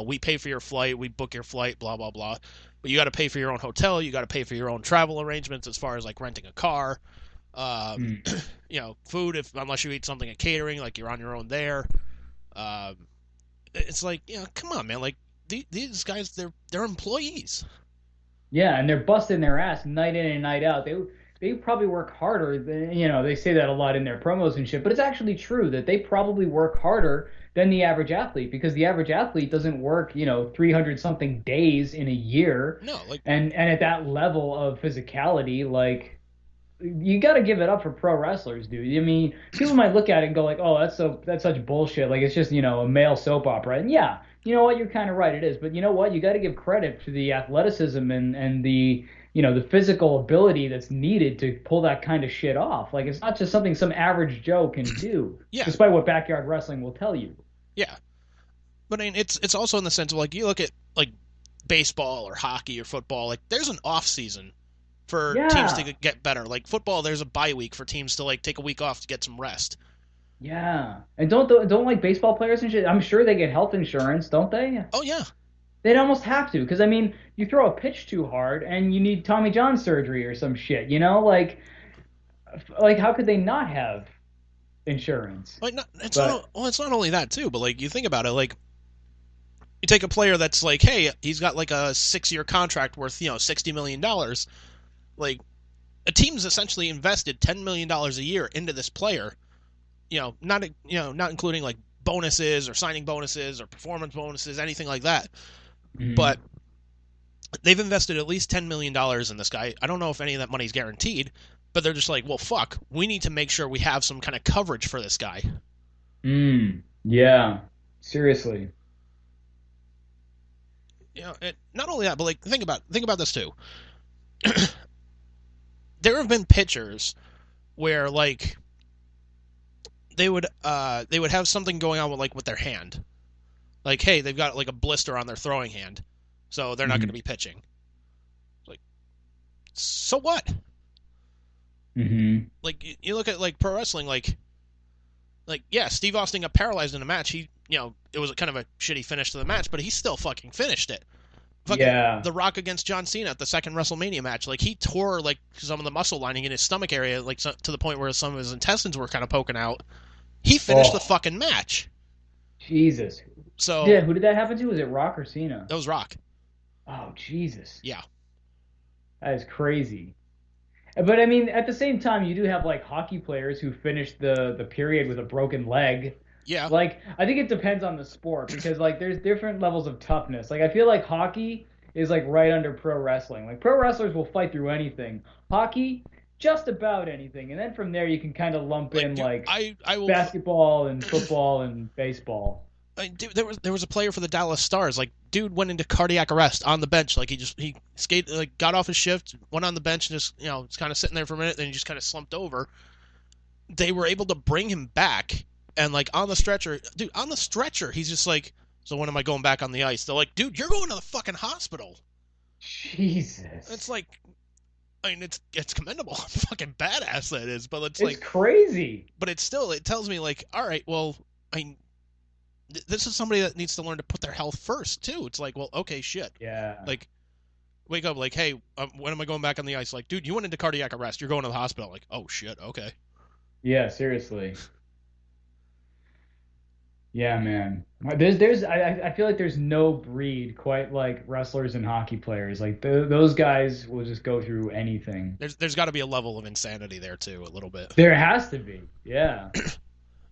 We pay for your flight, we book your flight, blah blah blah. But you got to pay for your own hotel, you got to pay for your own travel arrangements as far as like renting a car, um, Mm. food if unless you eat something at catering, like you're on your own there. Um, it's like, come on, man, like these guys, they're employees. Yeah, and they're busting their ass night in and night out. They probably work harder than, they say that a lot in their promos and shit, but it's actually true that they probably work harder than the average athlete because the average athlete doesn't work, 300 something days in a year. No, like, And at that level of physicality, like you got to give it up for pro wrestlers, dude. I mean, people might look at it and go like, "Oh, that's such bullshit. Like it's just, a male soap opera." And yeah, you know what? You're kind of right. It is. But you know what? You got to give credit to the athleticism and the, the physical ability that's needed to pull that kind of shit off. Like it's not just something some average Joe can do, yeah, despite what backyard wrestling will tell you. yeah. But I mean, it's also in the sense of like you look at like baseball or hockey or football, like there's an off season for teams to Yeah. get better. Like football, there's a bye week for teams to like take a week off to get some rest. Yeah. And don't like baseball players and shit. I'm sure they get health insurance, don't they? Oh yeah, They'd almost have to, because I mean, you throw a pitch too hard and you need Tommy John surgery or some shit, like how could they not have insurance? like not, it's But not well, it's not only that too, but like you think about it, like you take a player that's like, hey, he's got like a 6 year contract worth $60 million. Like a team's essentially invested $10 million a year into this player. Not including like bonuses or signing bonuses or performance bonuses, anything like that. But mhm. they've invested at least $10 million in this guy. I don't know if any of that money's guaranteed, but they're just like, well, fuck, we need to make sure we have some kind of coverage for this guy. Yeah, seriously. Not only that, but like think about this too. There have been pitchers where like they would have something going on with their hand. Like, hey, they've got like a blister on their throwing hand, so they're not going to Hmm. be pitching. Like, so what? Hmm. Like you look at like pro wrestling, like yeah, Steve Austin got paralyzed in a match. It was kind of a shitty finish to the match, but he still fucking finished it. Fucking Yeah. The Rock against John Cena at the second WrestleMania match, like he tore like some of the muscle lining in his stomach area, like to the point where some of his intestines were kind of poking out. He finished the Oh, fucking match. Jesus. So Yeah, who did that happen to? Was it Rock or Cena? that was Rock. Oh, Jesus. Yeah, That is crazy. But I mean, at the same time, you do have like hockey players who finish the period with a broken leg. yeah, Like, I think it depends on the sport because like there's different levels of toughness. Like I feel like hockey is like right under pro wrestling. Like pro wrestlers will fight through anything. Hockey, just about anything. And then from there you can kind of lump like in dude, like I will. basketball and football and baseball. Dude, there was a player for the Dallas Stars. Like, dude went into cardiac arrest on the bench. Like, he skated, like, got off his shift, went on the bench, and just was kind of sitting there for a minute. Then he just kind of slumped over. They were able to bring him back, and like on the stretcher, dude, on the stretcher, he's just like, so when am I going back on the ice? They're like, dude, you're going to the fucking hospital. It's Jesus. like, I mean, it's commendable, fucking badass that is, but it's It's like, crazy. but it's still, it tells me like, all right, well, I mean, this is somebody that needs to learn to put their health first too. It's like, well, okay, shit. Yeah. Like, wake up, like, hey, when am I going back on the ice? Like, dude, you went into cardiac arrest. You're going to the hospital. Like, oh shit, okay. Yeah, seriously. Yeah, man. I feel like there's no breed quite like wrestlers and hockey players. Like those guys will just go through anything. There's got to be a level of insanity there too, a little bit. There has to be. Yeah.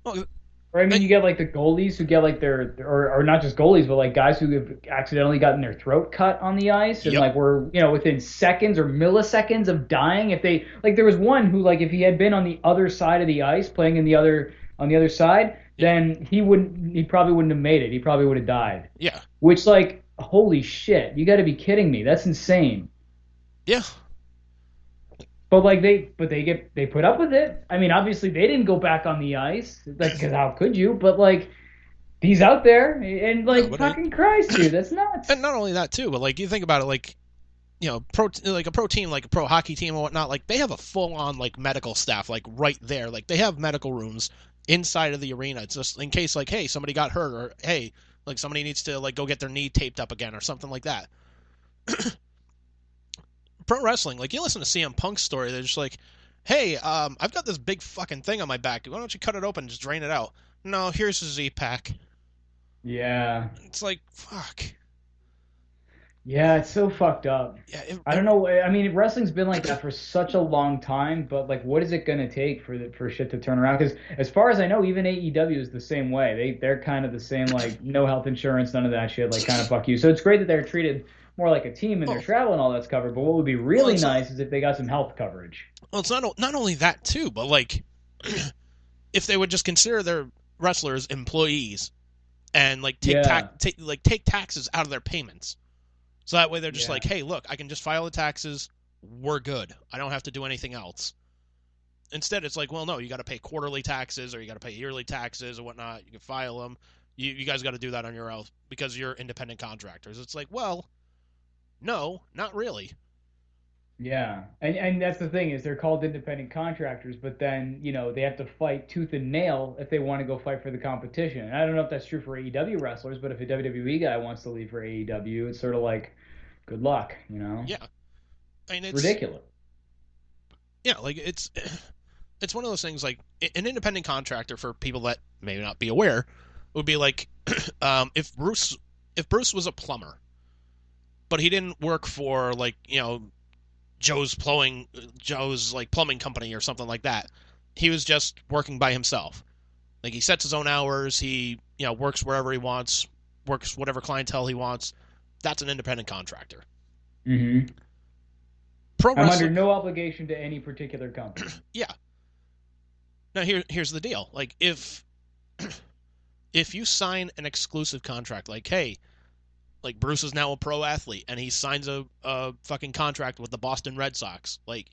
Well, Or I mean, and, you get like the goalies who get like or not just goalies, but like guys who have accidentally gotten their throat cut on the ice and yep, like were, within seconds or milliseconds of dying. If they like, there was one who like if he had been on the other side of the ice playing in the other on the other side, yeah, then he probably wouldn't have made it. He probably would have died. yeah, Which like, holy shit, you got to be kidding me. That's insane. yeah. But like they put up with it. I mean, obviously they didn't go back on the ice. Like, because how could you? But like he's out there and No, like but I, fucking Christ, dude, that's nuts. and not only that too, but like you think about it, like like a pro team, like a pro hockey team and whatnot, like they have a full on like medical staff, like right there, like they have medical rooms inside of the arena. It's just in case, like, hey, somebody got hurt, or hey, Like somebody needs to like go get their knee taped up again or something like that. Pro wrestling, like you listen to CM Punk's story, they're just like, hey, I've got this big fucking thing on my back. Why don't you cut it open and just drain it out? No, here's a Z pack. Yeah. It's like, fuck. Yeah, it's so fucked up. Yeah, I don't know. I mean, wrestling's been like that for such a long time, but like, what is it gonna take for shit to turn around? Because as far as I know, even AEW is the same way. They're kind of the same, like no health insurance, none of that shit, like kind of fuck you. So it's great that they're treated more like a team and their oh, travel and all that's covered. But what would be well, really nice is if they got some health coverage. it's not only that too, but like, if they would just consider their wrestlers employees and like Yeah, take taxes out of their payments. So that way they're just yeah. like, hey, look, I can just file the taxes. We're good. I don't have to do anything else. Instead, it's like, well, no, you got to pay quarterly taxes or you got to pay yearly taxes or whatnot. You can file them. You guys got to do that on your own because you're independent contractors. It's like, well, no, not really. Yeah, and that's the thing is they're called independent contractors, but then they have to fight tooth and nail if they want to go fight for the competition. And I don't know if that's true for AEW wrestlers, but if a WWE guy wants to leave for AEW, it's sort of like good luck, you know? Yeah, I mean It's it's ridiculous. yeah, like it's one of those things like an independent contractor for people that may not be aware would be like if Bruce was a plumber, but he didn't work for like Joe's like plumbing company or something like that. He was just working by himself. Like he sets his own hours. He works wherever he wants, works whatever clientele he wants. That's an independent contractor. Hmm. Pro I'm under wrestling, no obligation to any particular company. yeah. Now here's the deal. Like if you sign an exclusive contract, like hey, like Bruce is now a pro athlete and he signs a fucking contract with the Boston Red Sox, like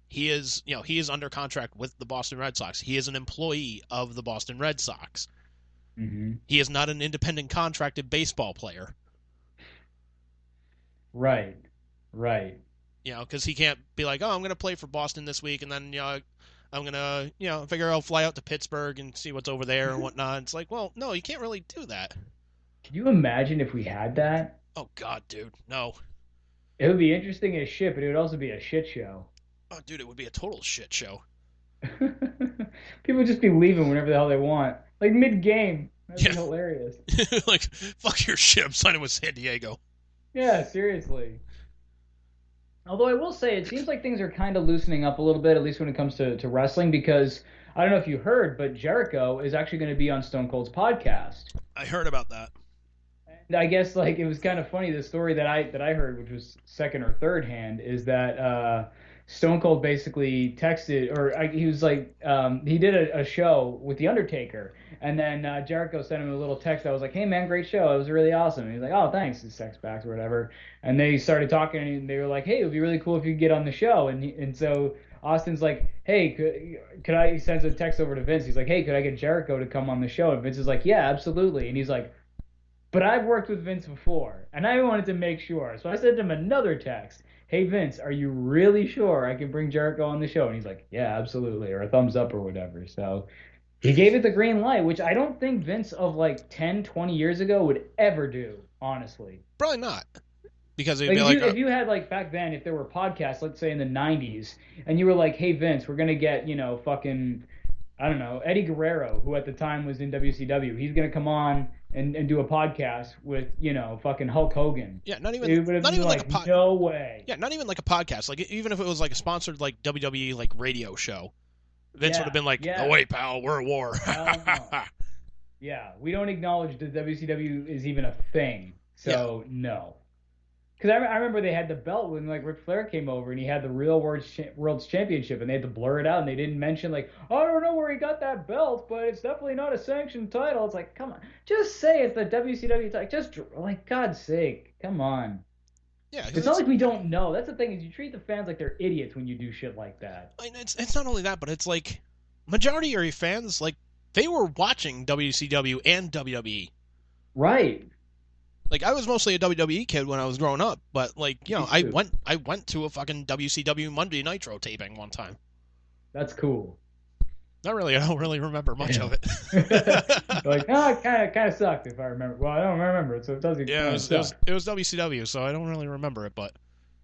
he is under contract with the Boston Red Sox. He is an employee of the Boston Red Sox. Hmm. He is not an independent contracted baseball player. Right, right. Because he can't be like, oh, I'm going to play for Boston this week, and then I'm going to figure I'll fly out to Pittsburgh and see what's over there and whatnot. It's like, well, no, you can't really do that. Can you imagine if we had that? Oh God, dude, no. It would be interesting as shit, but it would also be a shit show. Oh, dude, it would be a total shit show. People would just be leaving whenever the hell they want, like mid game. That'd be Yeah, hilarious. like fuck your shit. I'm signing with San Diego. Yeah, seriously. Although I will say, it seems like things are kind of loosening up a little bit, at least when it comes to wrestling, because I don't know if you heard, but Jericho is actually going to be on Stone Cold's podcast. I heard about that. And I guess like it was kind of funny. The story that I heard, which was second or third hand, is that Stone Cold basically texted, or he was like, he did a show with The Undertaker, and then Jericho sent him a little text that was like, "Hey man, great show. It was really awesome." And he's like, "Oh, thanks." His sex back or whatever. And they started talking, and they were like, "Hey, it would be really cool if you could get on the show." And so Austin's like, "Hey, could I?" He sends a text over to Vince. He's like, "Hey, could I get Jericho to come on the show?" And Vince is like, "Yeah, absolutely." And he's like, "But I've worked with Vince before, and I wanted to make sure." So I sent him another text. "Hey Vince, are you really sure I can bring Jericho on the show?" And he's like, "Yeah, absolutely," or a thumbs up or whatever. So he gave it the green light, which I don't think Vince of like 10, 20 years ago would ever do, honestly. Probably not, because it'd Like be if like, you if you had like back then, if there were podcasts, let's say in the 90s, and you were like, "Hey Vince, we're gonna get, fucking I don't know, Eddie Guerrero, who at the time was in WCW. He's gonna come on and do a podcast with, fucking Hulk Hogan." yeah, It would have not been even like a like, no way. yeah, not even like a podcast. Like even if it was like a sponsored like WWE like radio show, Vince would have Yeah, been like, "No yeah. wait, pal, we're at war." Hell no. Yeah, we don't acknowledge that WCW is even a thing. Yeah, So no. Because I remember they had the belt when like Ric Flair came over and he had the real world's championship and they had to blur it out and they didn't mention like, "Oh, I don't know where he got that belt, but it's definitely not a sanctioned title." It's like, come on, just say it's the WCW title. Just like God's sake, come on. yeah, because It's not like we don't know. That's the thing is you treat the fans like they're idiots when you do shit like that. I mean, it's not only that, but it's like majority of your fans like they were watching WCW and WWE. Right. Like I was mostly a WWE kid when I was growing up, but like Me I too. went to a fucking WCW Monday Nitro taping one time. That's cool. Not really. I don't really remember much of Damn. it. Like, oh, it kind of sucked if I remember. Well, I don't remember it, so it doesn't Yeah, kind of suck. it was WCW, so I don't really remember it, but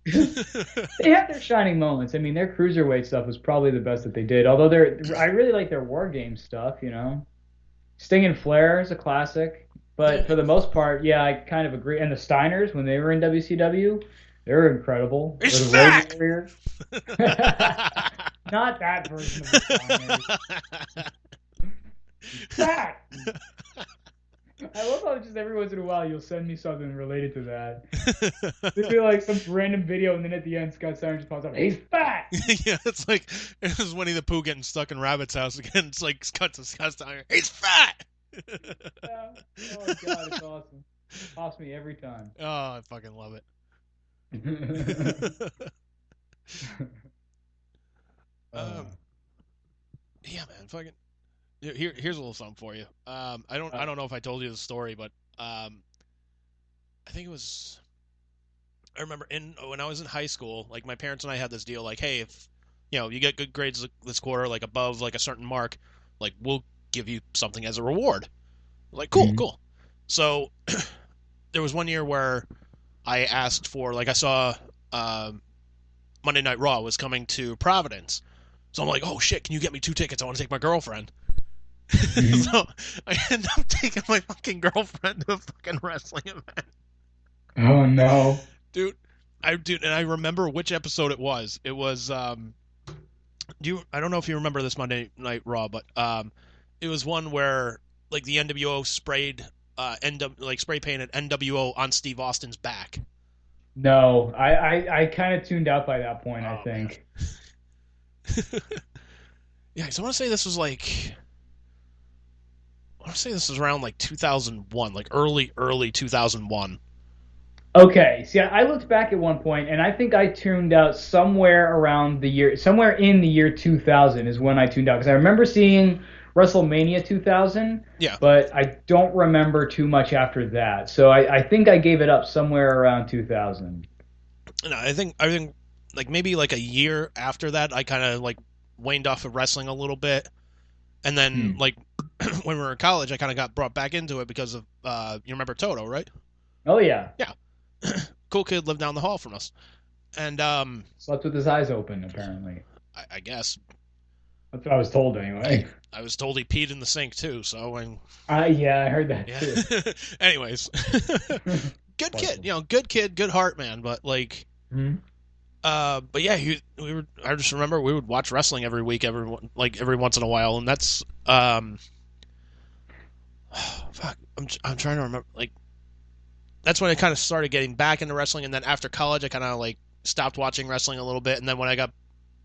They have their shining moments. I mean, their cruiserweight stuff was probably the best that they did. Although I really like their War Games stuff. Sting and Flair is a classic. yeah, But for the most part, yeah, I kind of agree. And the Steiners, when they were in WCW, they were incredible. it's Or the Road fat. Warriors. Not that version of the Steiners. Fat. I love how just every once in a while you'll send me something related to that. It'd be like some random video, and then at the end, Scott Steiner just pops up. He's fat. Yeah, it's like it was Winnie the Pooh getting stuck in Rabbit's house again. It's like cut to Scott Steiner. He's fat. Yeah. Oh my god, it's awesome. Pops me every time. Oh, I fucking love it. um, yeah, man, fucking. Here's a little something for you. I don't know if I told you the story, but I think it was. I remember when I was in high school, like my parents and I had this deal, like, hey, if you get good grades this quarter, like above like a certain mark, like we'll give you something as a reward. Like, cool, Mhm. cool. So there was one year where I asked for, like, I saw Monday Night Raw was coming to Providence, so I'm like, oh shit, can you get me 2 tickets? I want to take my girlfriend. Mhm. So I end up taking my fucking girlfriend to a fucking wrestling event. Oh no. Dude, and I remember which episode it was. It was I don't know if you remember this Monday Night Raw, but it was one where like the NWO sprayed like spray painted NWO on Steve Austin's back. No, I kind of tuned out by that point, I Oh man. think. Yeah, so I want to say this was around like 2001, like early 2001. Okay, see, I looked back at one point, and I think I tuned out somewhere in the year 2000 is when I tuned out because I remember seeing WrestleMania 2000, Yeah. but I don't remember too much after that. So I think I gave it up somewhere around 2000. No, I think like maybe like a year after that I kind of like waned off of wrestling a little bit. And then Hmm. like when we were in college I kind of got brought back into it because of you remember Toto, right? Oh yeah, Yeah. Cool kid lived down the hall from us. And slept with his eyes open, apparently. I guess That's what I was told hey, anyway. I was told he peed in the sink too, so Yeah, I heard that yeah. too. Anyways, good kid, Wonderful. good kid, good heart, man. But like, Hmm. but yeah, we were. I just remember we would watch wrestling every week, every once in a while, and that's fuck. I'm trying to remember. Like, that's when I kind of started getting back into wrestling, and then after college, I kind of like stopped watching wrestling a little bit, and then when I got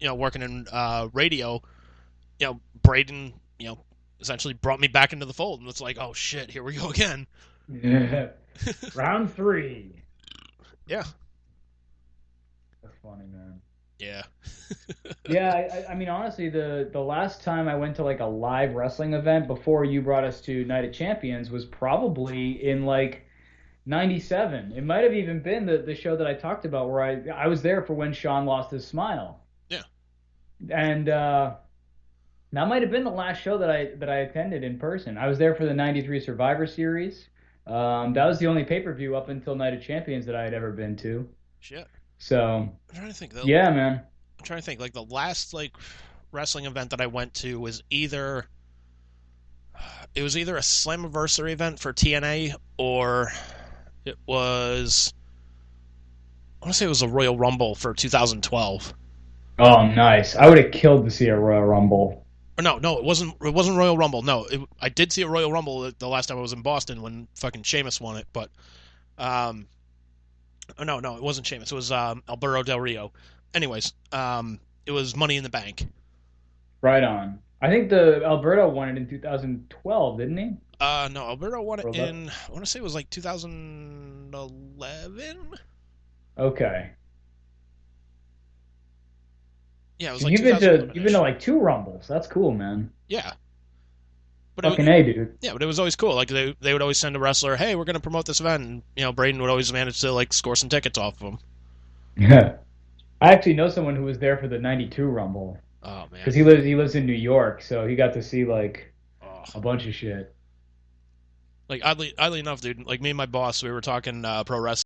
working in radio, Braden, essentially brought me back into the fold, and it's like, oh shit, here we go again. Yeah. Round three. Yeah, That's funny, man. yeah, Yeah, I mean, honestly, the last time I went to like a live wrestling event before you brought us to Night of Champions was probably in like '97. It might have even been the show that I talked about where I was there for when Sean lost his smile, yeah. and that might have been the last show that I attended in person. I was there for the '93 Survivor Series. That was the only pay-per-view up until Night of Champions that I had ever been to. Shit. So I'm trying to think though. yeah, man. I'm trying to think. Like the last like wrestling event that I went to was either a Slammiversary event for TNA or it was I want to say it was a Royal Rumble for 2012. Oh, nice. I would have killed to see a Royal Rumble. Or no, no, it wasn't. It wasn't Royal Rumble. No, I did see a Royal Rumble the last time I was in Boston when fucking Sheamus won it. But um, oh, no, no, it wasn't Sheamus. It was Alberto Del Rio. Anyways, it was Money in the Bank. Right on. I think the Alberto won it in 2012, didn't he? No, Alberto won it Or in. I want to say it was like 2011. Okay. Yeah, it was So like you've been to you've been 2011ish. to like two Rumbles. That's cool, man. Yeah, but Fucking A, dude. yeah, but it was always cool. Like they would always send a wrestler, hey, we're gonna promote this event, and Braden would always manage to like score some tickets off of them. Yeah. I actually know someone who was there for the '92 Rumble. Oh because man. he lives in New York, so he got to see like Oh. a bunch of shit. Like oddly enough, dude. Like me and my boss, we were talking pro wrestling